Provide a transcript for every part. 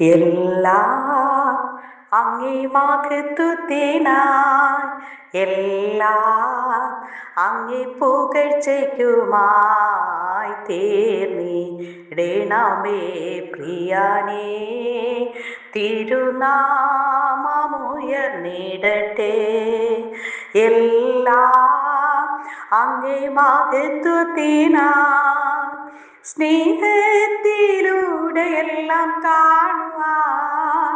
എല്ലാം അങ്ങേ മഹത്വത്തിനായി, എല്ലാം അങ്ങേ പുകഴ്ചയ്ക്കുമായി തീർന്നിടണമേ പ്രിയനേ. തിരുനാമമുയർന്നിടട്ടെ. എല്ലാം അങ്ങേ മഹത്വത്തിനായി, സ്നേഹത്തിലൂടെ എല്ലാം കാണുവാൻ,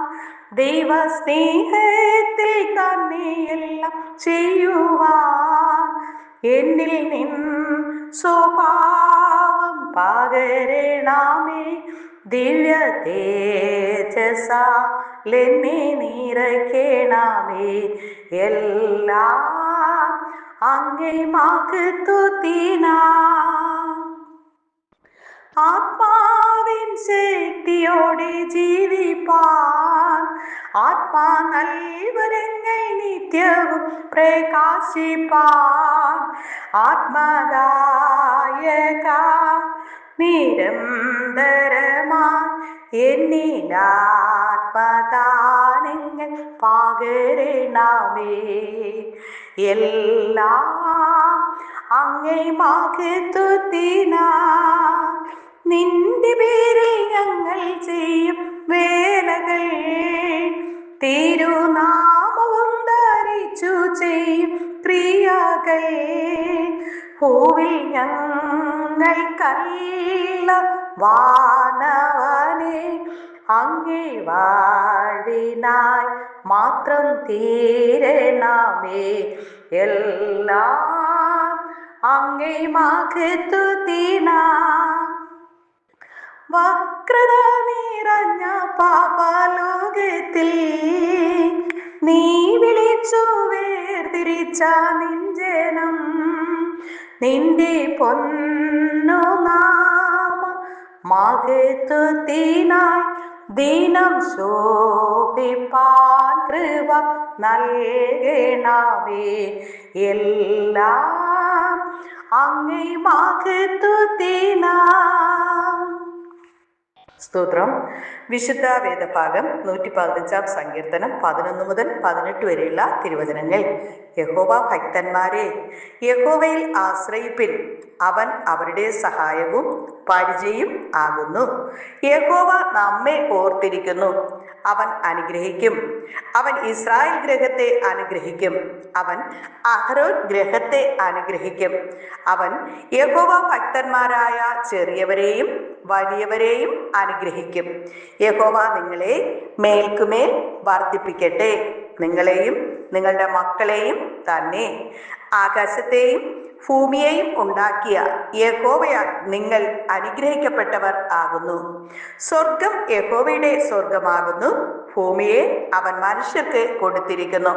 ദൈവ സ്നേഹത്തിൽ തന്നെയെല്ലാം ചെയ്യുവാൻ, എന്നിൽ നിൻ സ്വഭാവം പകരണമേ. ദിവ്യ തേജസ്സാൽ എന്നെ നിറയ്ക്കണമേ. എല്ലാം അങ്ങേ മഹത്വത്തിനായി, ആത്മാവിൻ ശക്തിയോടെ ജീവിപ്പാൻ, ആത്മാ നൽവരങ്ങൾ നിത്യവും പ്രകാശിപ്പാൻ, ആത്മദായക നിരന്തരമായി എന്നിലാത്മദാനങ്ങൾ പകരണമേ. എല്ലാം അങ്ങേ മഹത്വത്തിനായി, നിന്റെ പേരിൽ ഞങ്ങൾ ചെയ്യും വേലകൾ, തിരുനാമവും ധരിച്ചു ചെയ്യും ക്രിയകൾ, ഭൂവിൽ ഞങ്ങൾക്കല്ല വാനവനെ, അങ്ങേ വാഴ്വിനായി മാത്രം തീരണമേ. എല്ലാം അങ്ങേ മഹത്വത്തിനായി, വക്രത നിറഞ്ഞ പാപലോകത്തിൽ നീ വിളിച്ചു വേർതിരിച്ച നിഞ്ജനം, നിന്റെ പൊന്നു നാമ മഹത്വത്തിനായി ദിനം ശോഭിപ്പാൻ കൃപ നൽകണമേ. എല്ലാം അങ്ങേ മഹത്വത്തിനായി. സ്തോത്രം. വിശുദ്ധ വേദഭാഗം 115 സങ്കീർത്തനം 11 മുതൽ 18 വരെയുള്ള തിരുവചനങ്ങൾ. യഹോവ ഭക്തന്മാരെ, യഹോവയിൽ ആശ്രയിപ്പിൻ, അവൻ അവരുടെ സഹായവും പരിചയും ആകുന്നു. യഹോവ നമ്മെ ഓർത്തിരിക്കുന്നു, അവൻ അനുഗ്രഹിക്കും. അവൻ ഇസ്രായേൽ ഗൃഹത്തെ അനുഗ്രഹിക്കും, അവൻ അഹരോൻ ഗൃഹത്തെ അനുഗ്രഹിക്കും. അവൻ യഹോവ ഭക്തന്മാരായ ചെറിയവരെയും വലിയവരെയും അനുഗ്രഹിക്കും. യഹോവ നിങ്ങളെ മേൽക്കുമേൽ വർദ്ധിപ്പിക്കട്ടെ, നിങ്ങളെയും നിങ്ങളുടെ മക്കളെയും തന്നെ. ആകാശത്തെയും ഭൂമിയെയും ഉണ്ടാക്കിയ യഹോവയാൽ നിങ്ങൾ അനുഗ്രഹിക്കപ്പെട്ടവർ ആകുന്നു. സ്വർഗം യഹോവയുടെ സ്വർഗമാകുന്നു, ഭൂമിയെ അവൻ മനുഷ്യർക്ക് കൊടുത്തിരിക്കുന്നു.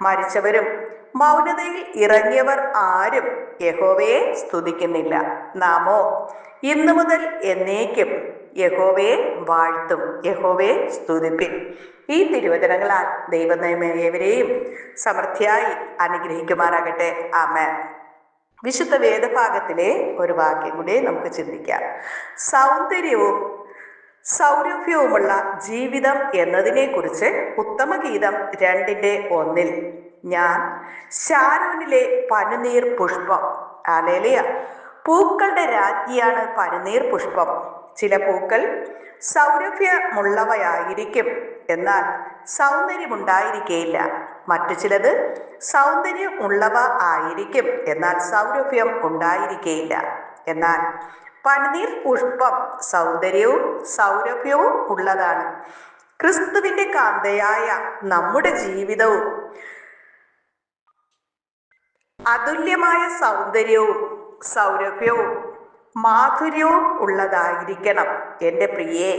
മരിച്ചവരും മൗനതയിൽ ഇറങ്ങിയവർ ആരും യഹോവയെ സ്തുതിക്കുന്നില്ല. നാമോ ഇന്നു മുതൽ എന്നേക്കും യഹോവയെ വാഴ്ത്തും, യഹോവയെ സ്തുതിപ്പിൻ. ഈ തിരുവചനങ്ങളാൽ ദൈവം ഏവരെയും സമൃദ്ധിയായി അനുഗ്രഹിക്കുമാറാകട്ടെ. ആമേൻ. വിശുദ്ധ വേദഭാഗത്തിലെ ഒരു വാക്യം കൂടി നമുക്ക് ചിന്തിക്കാം. സൗന്ദര്യവും സൗരഭ്യവുമുള്ള ജീവിതം എന്നതിനെ കുറിച്ച് ഉത്തമഗീതം 2:1. ഞാൻ ശാരോനിലെ പനിനീർ പുഷ്പം. ഹല്ലേലൂയ. പൂക്കളുടെ രാജ്ഞിയാണ് പനിനീർ പുഷ്പം. ചില പൂക്കൾ സൗരഭ്യമുള്ളവയായിരിക്കും, എന്നാൽ സൗന്ദര്യമുണ്ടായിരിക്കുകയില്ല. മറ്റു ചിലത് സൗന്ദര്യം ഉള്ളവ ആയിരിക്കും, എന്നാൽ സൗരഭ്യം ഉണ്ടായിരിക്കുകയില്ല. എന്നാൽ പനിനീർ പുഷ്പം സൗന്ദര്യവും സൗരഭ്യവും ഉള്ളതാണ്. ക്രിസ്തുവിന്റെ കാന്തയായ നമ്മുടെ ജീവിതവും അതുല്യമായ സൗന്ദര്യവും സൗരഭ്യവും മാധുര്യവും ഉള്ളതായിരിക്കണം. എൻ്റെ പ്രിയേ,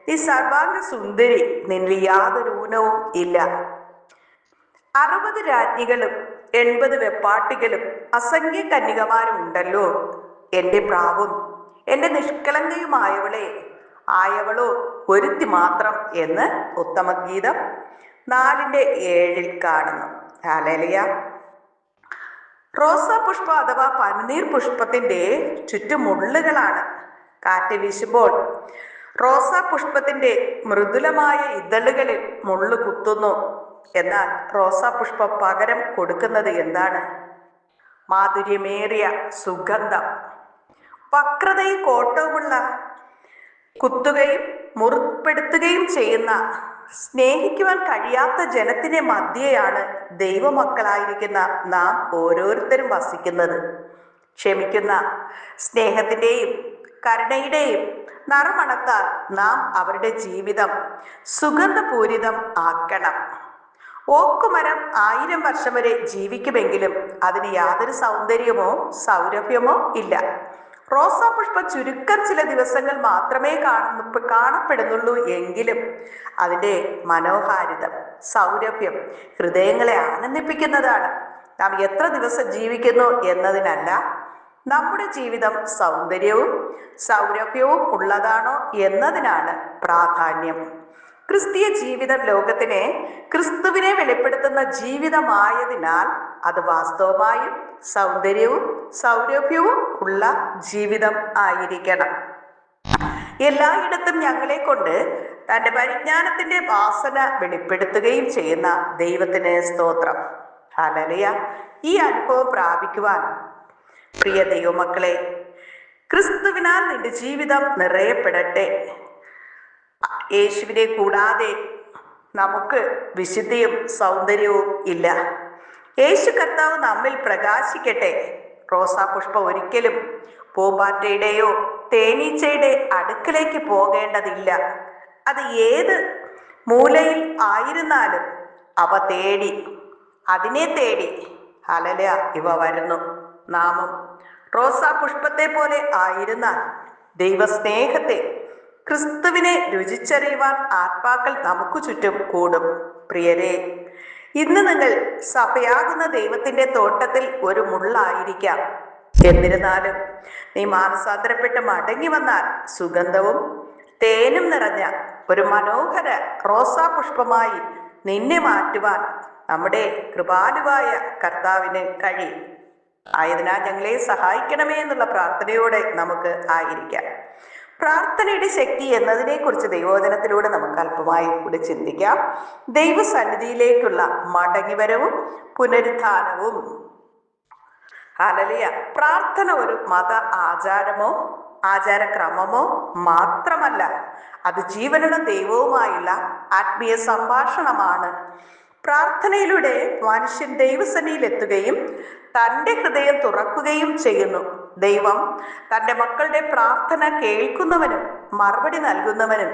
നീ സർവാംഗ സുന്ദരി, നിന്നിൽ യാതൊരു ഊനവും ഇല്ല. 60 രാജ്ഞികളും 80 വെപ്പാട്ടികളും അസംഖ്യ കന്യകമാരും ഉണ്ടല്ലോ. എൻ്റെ പ്രാവും എൻ്റെ നിഷ്കളങ്കയുമായവളോ ഒരുത്തി മാത്രം എന്ന് ഉത്തമഗീതം 4:7 കാണുന്നു. ഹല്ലേലൂയ. റോസാ പുഷ്പം അഥവാ പനിനീർ പുഷ്പത്തിന്റെ ചുറ്റുമുള്ളുകളാണ്. കാറ്റ് വീശുമ്പോൾ റോസാ പുഷ്പത്തിന്റെ മൃദുലമായ ഇതളുകളിൽ മുള്ളു കുത്തുന്നു. എന്നാൽ റോസാ പുഷ്പം പകരം കൊടുക്കുന്നത് എന്താണ്? മാധുര്യമേറിയ സുഗന്ധം. വക്രതയും കോട്ടവുമുള്ള കുത്തുകയും മുറിപ്പെടുത്തുകയും ചെയ്യുന്ന, സ്നേഹിക്കുവാൻ കഴിയാത്ത ജനത്തിന്റെ മധ്യയാണ് ദൈവമക്കളായിരിക്കുന്ന നാം ഓരോരുത്തരും വസിക്കുന്നത്. ക്ഷമിക്കുന്ന സ്നേഹത്തിൻ്റെയും കരുണയുടെയും നറുമണത്താൽ നാം അവരുടെ ജീവിതം സുഗന്ധപൂരിതം ആക്കണം. ഓക്കുമരം 1000 വർഷം വരെ ജീവിക്കുമെങ്കിലും അതിന് യാതൊരു സൗന്ദര്യമോ സൗരഭ്യമോ ഇല്ല. റോസാ പുഷ്പം ചുരുക്കം ചില ദിവസങ്ങൾ മാത്രമേ കാണപ്പെടുന്നുള്ളൂ എങ്കിലും അതിൻ്റെ മനോഹാരിത, സൗരഭ്യം ഹൃദയങ്ങളെ ആനന്ദിപ്പിക്കുന്നതാണ്. നാം എത്ര ദിവസം ജീവിക്കുന്നു എന്നതിനല്ല, നമ്മുടെ ജീവിതം സൗന്ദര്യവും സൗരഭ്യവും ഉള്ളതാണോ എന്നതിനാണ് പ്രാധാന്യം. ക്രിസ്തീയ ജീവിതം ലോകത്തിനെ ക്രിസ്തുവിനെ വെളിപ്പെടുത്തുന്ന ജീവിതമായതിനാൽ അത് വാസ്തവമായും സൗന്ദര്യവും സൗരഭ്യവും ഉള്ള ജീവിതം ആയിരിക്കണം. എല്ലായിടത്തും ഞങ്ങളെ കൊണ്ട് തൻ്റെ പരിജ്ഞാനത്തിന്റെ വാസന വെളിപ്പെടുത്തുകയും ചെയ്യുന്ന ദൈവത്തിന് സ്തോത്രം. ഹല്ലേലൂയ. ഈ അനുഭവം പ്രാപിക്കുവാൻ പ്രിയ ദൈവമക്കളെ, ക്രിസ്തുവിനാൽ നിന്റെ ജീവിതം നിറയപ്പെടട്ടെ. യേശുവിനെ കൂടാതെ നമുക്ക് വിശുദ്ധിയും സൗന്ദര്യവും ഇല്ല. യേശു കർത്താവ് നമ്മിൽ പ്രകാശിക്കട്ടെ. റോസാ പുഷ്പം ഒരിക്കലും പൂമ്പാറ്റയുടെയോ തേനീച്ചയുടെ അടുക്കലേക്ക് പോകേണ്ടതില്ല. അത് ഏത് മൂലയിൽ ആയിരുന്നാലും അതിനെ തേടി ഹല്ലേലൂയ ഇവ വരുന്നു. നാമും റോസാ പുഷ്പത്തെ പോലെ ആയിരുന്നാൽ ദൈവസ്നേഹത്തെ, ക്രിസ്തുവിനെ രുചിച്ചറിയുവാൻ ആത്മാക്കൾ നമുക്ക് ചുറ്റും കൂടും. പ്രിയരെ, ഇന്ന് നിങ്ങൾ സഭയാകുന്ന ദൈവത്തിന്റെ തോട്ടത്തിൽ ഒരു മുള്ളായിരിക്കാം. എന്നിരുന്നാലും നീ മാനസാന്തരപ്പെട്ട് മടങ്ങി വന്നാൽ സുഗന്ധവും തേനും നിറഞ്ഞ ഒരു മനോഹര റോസാ പുഷ്പമായി നിന്നെ മാറ്റുവാൻ നമ്മുടെ കൃപാലുവായ കർത്താവിന് കഴിയും. ആയതിനാൽ ഞങ്ങളെ സഹായിക്കണമേ എന്നുള്ള പ്രാർത്ഥനയോടെ നമുക്ക് ആയിരിക്കാം. പ്രാർത്ഥനയുടെ ശക്തി എന്നതിനെ കുറിച്ച് ദൈവവചനത്തിലൂടെ നമുക്ക് അല്പമായി കൂടി ചിന്തിക്കാം. ദൈവസന്നിധിയിലേക്കുള്ള മടങ്ങിവരവും പുനരുത്ഥാനവും. ഹല്ലേലൂയ. പ്രാർത്ഥന ഒരു മത ആചാരക്രമമോ മാത്രമല്ല, അത് ജീവനുള്ള ദൈവവുമായുള്ള ആത്മീയ സംഭാഷണമാണ്. പ്രാർത്ഥനയിലൂടെ മനുഷ്യൻ ദൈവസന്നിധിയിലെത്തുകയും തൻ്റെ ഹൃദയം തുറക്കുകയും ചെയ്യുന്നു. ദൈവം തൻ്റെ മക്കളുടെ പ്രാർത്ഥന കേൾക്കുന്നവനും മറുപടി നൽകുന്നവനും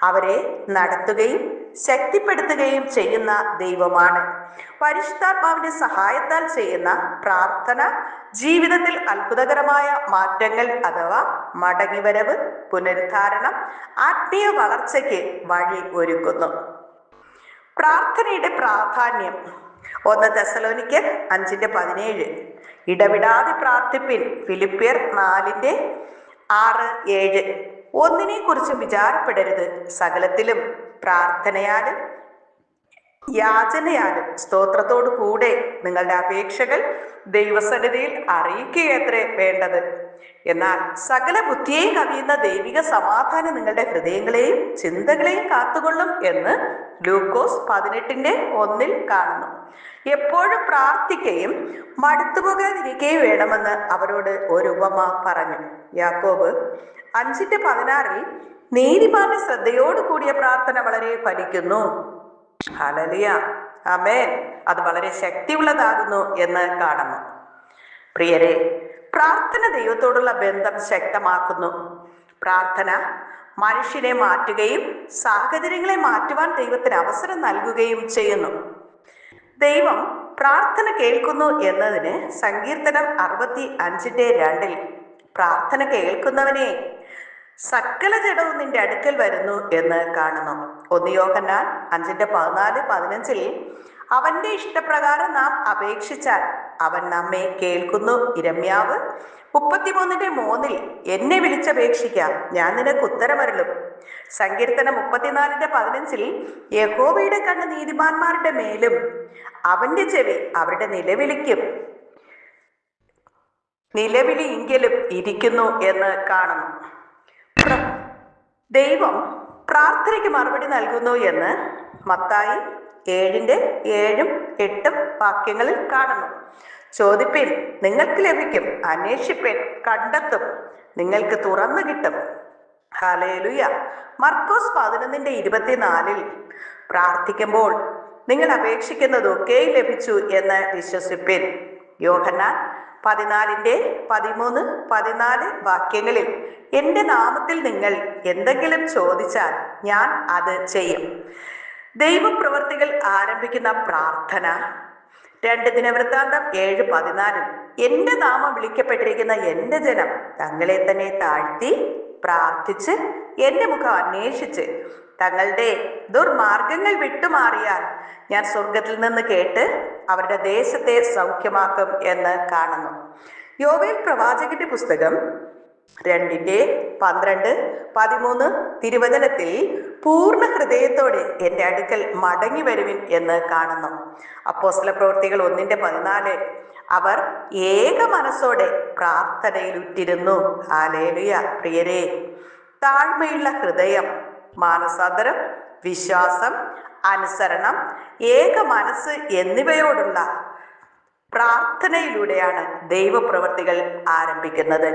അവരെ നടത്തുകയും ശക്തിപ്പെടുത്തുകയും ചെയ്യുന്ന ദൈവമാണ്. പരിശുദ്ധാത്മാവിന്റെ സഹായത്താൽ ചെയ്യുന്ന പ്രാർത്ഥന ജീവിതത്തിൽ അത്ഭുതകരമായ മാറ്റങ്ങൾ അഥവാ മടങ്ങിവരവ്, പുനരുദ്ധാരണം, ആത്മീയ വളർച്ചയ്ക്ക് വഴി ഒരുക്കുന്നു. പ്രാർത്ഥനയുടെ പ്രാധാന്യം 1 തെസ്സലോനിക്കർ 5:17. ഇടവിടാതെ പ്രാർത്ഥിപ്പിൻ. ഫിലിപ്പിയർ 4:6-7. ഒന്നിനെ കുറിച്ചും വിചാരപ്പെടരുത്, സകലത്തിലും പ്രാർത്ഥനയാലും യാചനയാലും സ്തോത്രത്തോടു കൂടെ നിങ്ങളുടെ അപേക്ഷകൾ ദൈവസന്നിധിയിൽ അറിയിക്കുകയത്രേ വേണ്ടത്. എന്നാൽ സകല ബുദ്ധിയെയും കവിയുന്ന ദൈവിക സമാധാനം നിങ്ങളുടെ ഹൃദയങ്ങളെയും ചിന്തകളെയും കാത്തുകൊള്ളും എന്ന് ലൂക്കോസ് 18:1 കാണുന്നു. എപ്പോഴും പ്രാർത്ഥിക്കുകയും മടുത്തുപോകാതിരിക്കുകയും വേണമെന്ന് അവരോട് ഒരു ഉപമ പറഞ്ഞു. യാക്കോബ് 5:16 നീതിമാന്റെ ശ്രദ്ധയോടു കൂടിയ പ്രാർത്ഥന വളരെ ഫലിക്കുന്നു. ഹല്ലേലൂയ, ആമേൻ. അത് വളരെ ശക്തിയുള്ളതാകുന്നു എന്ന് കാണുന്നു. പ്രിയരെ, പ്രാർത്ഥന ദൈവത്തോടുള്ള ബന്ധം ശക്തമാക്കുന്നു. പ്രാർത്ഥന മനുഷ്യനെ മാറ്റുകയും സാഹചര്യങ്ങളെ മാറ്റുവാൻ ദൈവത്തിന് അവസരം നൽകുകയും ചെയ്യുന്നു. ദൈവം പ്രാർത്ഥന കേൾക്കുന്നു എന്നതിന് സങ്കീർത്തനം 65:2 പ്രാർത്ഥന കേൾക്കുന്നവനെ സകല ജഡവും നിന്റെ അടുക്കൽ വരുന്നു എന്ന് കാണുന്നു. 1 യോഹന്നാൻ 5:14-15 അവന്റെ ഇഷ്ടപ്രകാരം നാം അപേക്ഷിച്ചാൽ അവൻ നമ്മെ കേൾക്കുന്നു. ഇരമ്യാവ് 33:3 എന്നെ വിളിച്ചപേക്ഷിക്കാം, ഞാൻ നിനക്ക് ഉത്തരമരുളും. സങ്കീർത്തനം 34:15 യഹോവയുടെ കണ്ണ് നീതിമാന്മാരുടെ മേലും അവന്റെ ചെവി അവരുടെ നിലവിളിയെങ്കിലും ഇരിക്കുന്നു എന്ന് കാണുന്നു. ദൈവം പ്രാർത്ഥനയ്ക്ക് മറുപടി നൽകുന്നു എന്ന് മത്തായി 7:7-8 വാക്യങ്ങളിൽ കാണുന്നു. ചോദിപ്പിൻ, നിങ്ങൾക്ക് ലഭിക്കും; അന്വേഷിപ്പിൻ, കണ്ടെത്തും, നിങ്ങൾക്ക് തുറന്നു കിട്ടും. ഹല്ലേലൂയ. മർക്കോസ് 11:24 പ്രാർത്ഥിക്കുമ്പോൾ നിങ്ങൾ അപേക്ഷിക്കുന്നതൊക്കെ ലഭിച്ചു എന്ന് വിശ്വസിപ്പിൻ. യോഹന്നാൻ 14:13-14 വാക്യങ്ങളിൽ എൻ്റെ നാമത്തിൽ നിങ്ങൾ എന്തെങ്കിലും ചോദിച്ചാൽ ഞാൻ അത് ചെയ്യും. ദൈവപ്രവർത്തികൾ ആരംഭിക്കുന്ന പ്രാർത്ഥന 2 ദിനവൃത്താന്തം 7:14 എൻ്റെ നാമം വിളിക്കപ്പെട്ടിരിക്കുന്ന എൻ്റെ ജനം തങ്ങളെ തന്നെ താഴ്ത്തി പ്രാർത്ഥിച്ച് എൻ്റെ മുഖം അന്വേഷിച്ച് തങ്ങളുടെ ദുർമാർഗങ്ങൾ വിട്ടുമാറിയാൽ ഞാൻ സ്വർഗത്തിൽ നിന്ന് കേട്ട് അവരുടെ ദേശത്തെ സൗഖ്യമാക്കും എന്ന് കാണുന്നു. യോവേൽ പ്രവാചകന്റെ പുസ്തകം 2:12-13 തിരുവചനത്തിൽ പൂർണ്ണ ഹൃദയത്തോടെ എൻ്റെ അടുക്കൽ മടങ്ങി വരുവിൻ എന്ന് കാണുന്നു. അപ്പോസ്തലപ്രവൃത്തികൾ 1:14 അവർ ഏക മനസ്സോടെ പ്രാർത്ഥനയിൽ ഉറ്റിരുന്നു. ഹല്ലേലൂയ. പ്രിയരേ, താഴ്മയുള്ള ഹൃദയം, മാനസാന്തരം, വിശ്വാസം, അനുസരണം, ഏക മനസ്സ് എന്നിവയോടുള്ള പ്രാർത്ഥനയിലൂടെയാണ് ദൈവപ്രവർത്തികൾ ആരംഭിക്കുന്നത്.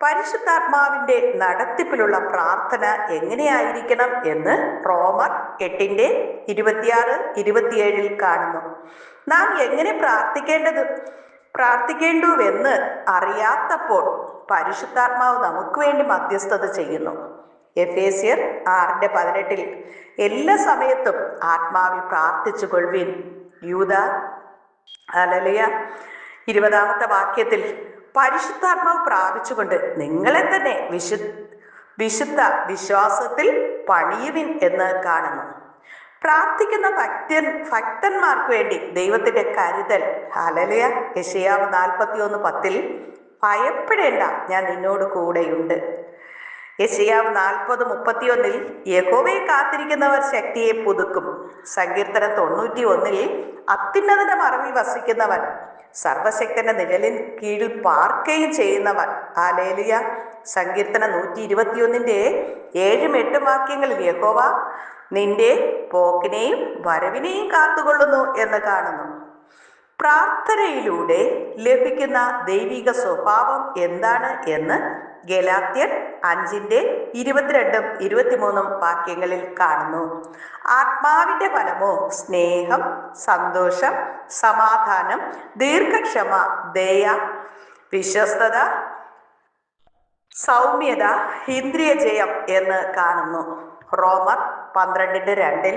പരിശുദ്ധാത്മാവിന്റെ നടത്തിപ്പിലുള്ള പ്രാർത്ഥന എങ്ങനെയായിരിക്കണം എന്ന് റോമർ 8:26-27 കാണുന്നു. നാം എങ്ങനെ പ്രാർത്ഥിക്കേണ്ടുവെന്ന് അറിയാത്തപ്പോൾ പരിശുദ്ധാത്മാവ് നമുക്ക് വേണ്ടി മധ്യസ്ഥത ചെയ്യുന്നു. എഫേസ്യർ 6:18 എല്ലാ സമയത്തും ആത്മാവിൽ പ്രാർത്ഥിച്ചു കൊള്ളുവിൻ. യൂദ ഹല്ലേലൂയ 20 വാക്യത്തിൽ പരിശുദ്ധാത്മാവ് പ്രാപിച്ചുകൊണ്ട് നിങ്ങളെ തന്നെ വിശുദ്ധ വിശ്വാസത്തിൽ പണിയുവിൻ എന്ന് കാണുന്നു. പ്രാർത്ഥിക്കുന്ന ഭക്തന്മാർക്ക് വേണ്ടി ദൈവത്തിന്റെ കരുതൽ. ഹല്ലേലൂയ. യെശയ്യാവ് 41:10 ഭയപ്പെടേണ്ട, ഞാൻ നിന്നോട് കൂടെയുണ്ട്. യെശയ്യാവ് 40:31 യഹോവയെ കാത്തിരിക്കുന്നവർ ശക്തിയെ പുതുക്കും. സങ്കീർത്തനം 91 അത്യുന്നതന്റെ മറവിൽ വസിക്കുന്നവൻ, സർവശക്തന്റെ നിഴലിൻ കീഴിൽ പാർക്കുകയും ചെയ്യുന്നവൻ. ഹല്ലേലൂയ. സങ്കീർത്തനം 121:7-8 വാക്യങ്ങളിൽ യഹോവ നിന്റെ പോക്കിനെയും വരവിനെയും കാത്തുകൊള്ളുന്നു എന്ന് കാണുന്നു. പ്രാർത്ഥനയിലൂടെ ലഭിക്കുന്ന ദൈവിക സ്വഭാവം എന്താണ് എന്ന് ഗലാത്യർ 5:22-23 വാക്യങ്ങളിൽ കാണുന്നു. ആത്മാവിന്റെ ഫലമോ സ്നേഹം, സന്തോഷം, സമാധാനം, ദീർഘക്ഷമ, ദയ, വിശ്വസ്തത, സൗമ്യത, ഇന്ദ്രിയജയം എന്ന് കാണുന്നു. റോമർ 12:2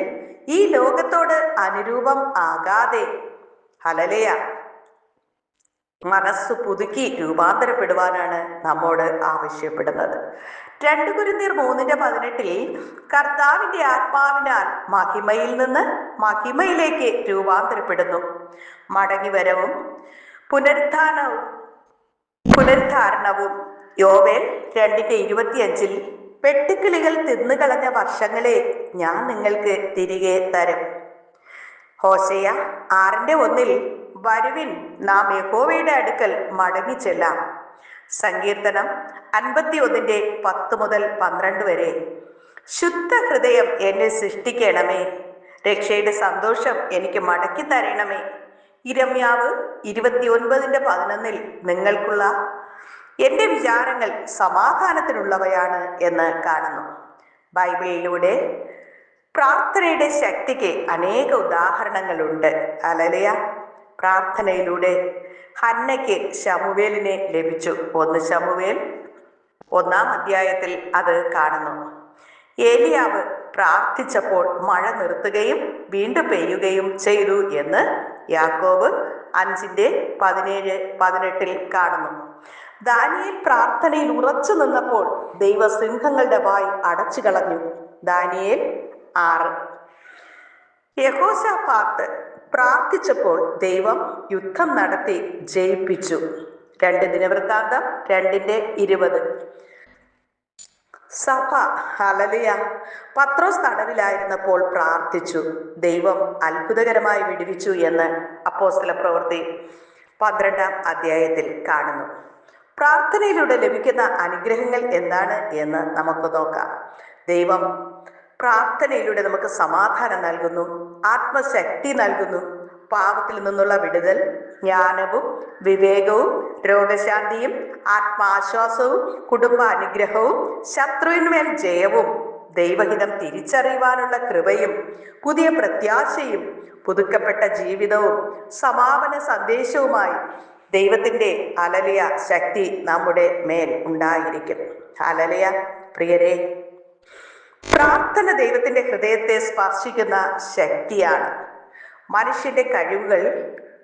ഈ ലോകത്തോട് അനുരൂപം ആകാതെ ഹല്ലേലൂയ മനസ്സ് പുതുക്കി രൂപാന്തരപ്പെടുവാനാണ് നമ്മോട് ആവശ്യപ്പെടുന്നത്. 2 കൊരിന്ത്യർ 3:18 കർത്താവിന്റെ ആത്മാവിനാൽ മഹിമയിൽ നിന്ന് മഹിമയിലേക്ക് രൂപാന്തരപ്പെടുന്നു. മടങ്ങിവരവും പുനരുദ്ധാരണവും. യോവേൽ 2:25 വെട്ടുക്കിളികൾ തിന്നുകളഞ്ഞ വർഷങ്ങളെ ഞാൻ നിങ്ങൾക്ക് തിരികെ തരും. ഹോശേയ 6:1 വരുവിൻ, നാം യഹോവയുടെ അടുക്കൽ മടങ്ങിച്ചെല്ലാം. സങ്കീർത്തനം 51:10-12 വരെ ശുദ്ധ ഹൃദയം എന്നെ സൃഷ്ടിക്കണമേ, രക്ഷയുടെ സന്തോഷം എനിക്ക് മടക്കി തരണമേ. ഇരമ്യാവ് 29:11 നിങ്ങൾക്കുള്ള എൻ്റെ വിചാരങ്ങൾ സമാധാനത്തിനുള്ളവയാണ് എന്ന് കാണുന്നു. ബൈബിളിലൂടെ പ്രാർത്ഥനയുടെ ശക്തിക്ക് അനേക ഉദാഹരണങ്ങളുണ്ട്. ഹല്ലേലൂയ. പ്രാർത്ഥനയിലൂടെ ഹന്നയ്ക്ക് ശമൂവേലിനെ ലഭിച്ചു. 1 ശമൂവേൽ 1 അത് കാണുന്നു. ഏലിയാവ് പ്രാർത്ഥിച്ചപ്പോൾ മഴ നിർത്തുകയും വീണ്ടും പെയ്യുകയും ചെയ്തു എന്ന് യാക്കോബ് 5:17-18 കാണുന്നു. ദാനിയേൽ പ്രാർത്ഥനയിൽ ഉറച്ചു നിന്നപ്പോൾ ദൈവസിംഹങ്ങളുടെ വായ് അടച്ചു കളഞ്ഞു. ദാനിയേൽ 6. യഹോശാഫാത്ത് പ്രാർത്ഥിച്ചപ്പോൾ ദൈവം യുദ്ധം നടത്തി ജയിപ്പിച്ചു. 2 ദിനവൃത്താന്തം 2:20 സഭ ഹല്ലേലൂയ പത്രോസ് തടവിലായിരുന്നപ്പോൾ പ്രാർത്ഥിച്ചു. ദൈവം അത്ഭുതകരമായി വിടുവിച്ചു എന്ന് അപ്പോസ്തലപ്രവൃത്തി 12 കാണുന്നു. പ്രാർത്ഥനയിലൂടെ ലഭിക്കുന്ന അനുഗ്രഹങ്ങൾ എന്താണ് എന്ന് നമുക്ക് നോക്കാം. ദൈവം പ്രാർത്ഥനയിലൂടെ നമുക്ക് സമാധാനം നൽകുന്നു, ആത്മശക്തി നൽകുന്നു. പാപത്തിൽ നിന്നുള്ള വിടുതൽ, ജ്ഞാനവും വിവേകവും രോഗശാന്തിയും ആത്മാശ്വാസവും കുടുംബാനുഗ്രഹവും ശത്രുവിന്മേൽ ജയവും ദൈവഹിതം തിരിച്ചറിയുവാനുള്ള കൃപയും പുതിയ പ്രത്യാശയും പുതുക്കപ്പെട്ട ജീവിതവും സമാപന സന്ദേശവുമായി ദൈവത്തിൻ്റെ ഹല്ലേലൂയ ശക്തി നമ്മുടെ മേൽ ഉണ്ടായിരിക്കും. ഹല്ലേലൂയ. പ്രിയരെ, പ്രാർത്ഥന ദൈവത്തിൻ്റെ ഹൃദയത്തെ സ്പർശിക്കുന്ന ശക്തിയാണ്. മനുഷ്യന്റെ കഴിവുകൾ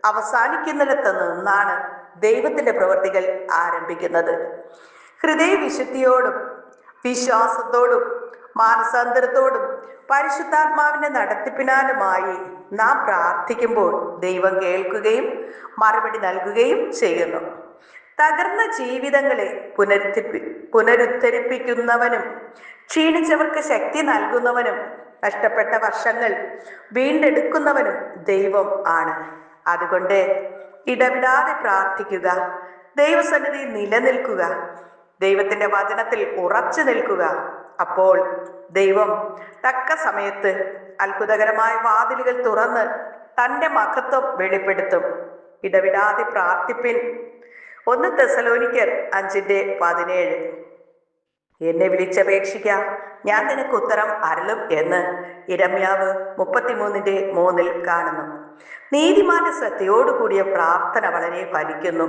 അവസാനിക്കുന്നിടത്ത് നിന്നാണ് ദൈവത്തിൻ്റെ പ്രവൃത്തികൾ ആരംഭിക്കുന്നത്. ഹൃദയവിശുദ്ധിയോടും വിശ്വാസത്തോടും മാനസാന്തരത്തോടും പരിശുദ്ധാത്മാവിന്റെ നടത്തിപ്പിനാലുമായി നാം പ്രാർത്ഥിക്കുമ്പോൾ ദൈവം കേൾക്കുകയും മറുപടി നൽകുകയും ചെയ്യുന്നു. തകർന്ന ജീവിതങ്ങളെ പുനരുദ്ധരിപ്പിക്കുന്നവനും ക്ഷീണിച്ചവർക്ക് ശക്തി നൽകുന്നവനും നഷ്ടപ്പെട്ട വർഷങ്ങൾ വീണ്ടെടുക്കുന്നവനും ദൈവം ആണ്. അതുകൊണ്ട് ഇടവിടാതെ പ്രാർത്ഥിക്കുക, ദൈവസന്നിധി നിലനിൽക്കുക, ദൈവത്തിന്റെ വചനത്തിൽ ഉറച്ചു നിൽക്കുക. അപ്പോൾ ദൈവം തക്ക സമയത്ത് അത്ഭുതകരമായ വാതിലുകൾ തുറന്ന് തൻ്റെ മഹത്വം വെളിപ്പെടുത്തും. ഇടവിടാതെ പ്രാർത്ഥിപ്പിൻ. 1 തെസ്സലോനിക്കർ 5:17. എന്നെ വിളിച്ചപേക്ഷിക്ക, ഞാൻ നിനക്ക് ഉത്തരം അരുളും എന്ന് യിരെമ്യാവ് 33:3 കാണുന്നു. നീതിമാന്റെ ശ്രദ്ധയോടുകൂടിയ പ്രാർത്ഥന വളരെ ഫലിക്കുന്നു,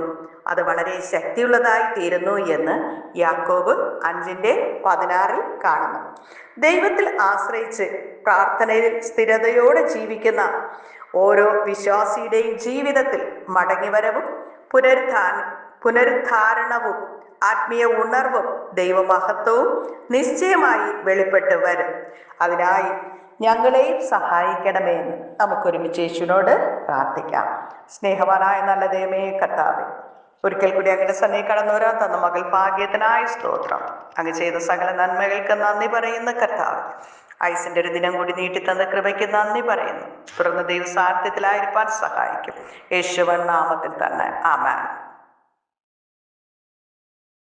അത് വളരെ ശക്തിയുള്ളതായി തീരുന്നു എന്ന് യാക്കോബ് 5:16 കാണുന്നു. ദൈവത്തിൽ ആശ്രയിച്ച് പ്രാർത്ഥനയിൽ സ്ഥിരതയോടെ ജീവിക്കുന്ന ഓരോ വിശ്വാസിയുടെയും ജീവിതത്തിൽ മടങ്ങിവരവും പുനരുദ്ധാരണവും ആത്മീയ ഉണർവും ദൈവമഹത്വവും നിശ്ചയമായി വെളിപ്പെട്ട് വരും. അതിനായി ഞങ്ങളെയും സഹായിക്കണമേ എന്ന് നമുക്കൊരുമിച്ച് യേശുവിനോട് പ്രാർത്ഥിക്കാം. സ്നേഹവാനായ നല്ല ദൈവമേ കർത്താവേ, ഒരിക്കൽ കൂടി അങ്ങയുടെ സന്നിധിയിൽ കടന്നു വരാൻ തന്ന മകൾ ഭാഗ്യത്തിനായ സ്തോത്രം. അങ്ങ് ചെയ്ത സകല നന്മകൾക്ക് നന്ദി പറയുന്ന കർത്താവ്, ആയുസിന്റെ ഒരു ദിനം കൂടി നീട്ടിത്തന്ന കൃപയ്ക്ക് നന്ദി പറയുന്നു. തുടർന്ന് ദൈവസാന്നിധ്യത്തിലായിരിക്കാൻ സഹായിക്കും. യേശുവൻ നാമത്തിൽ തന്നെ ആമേൻ.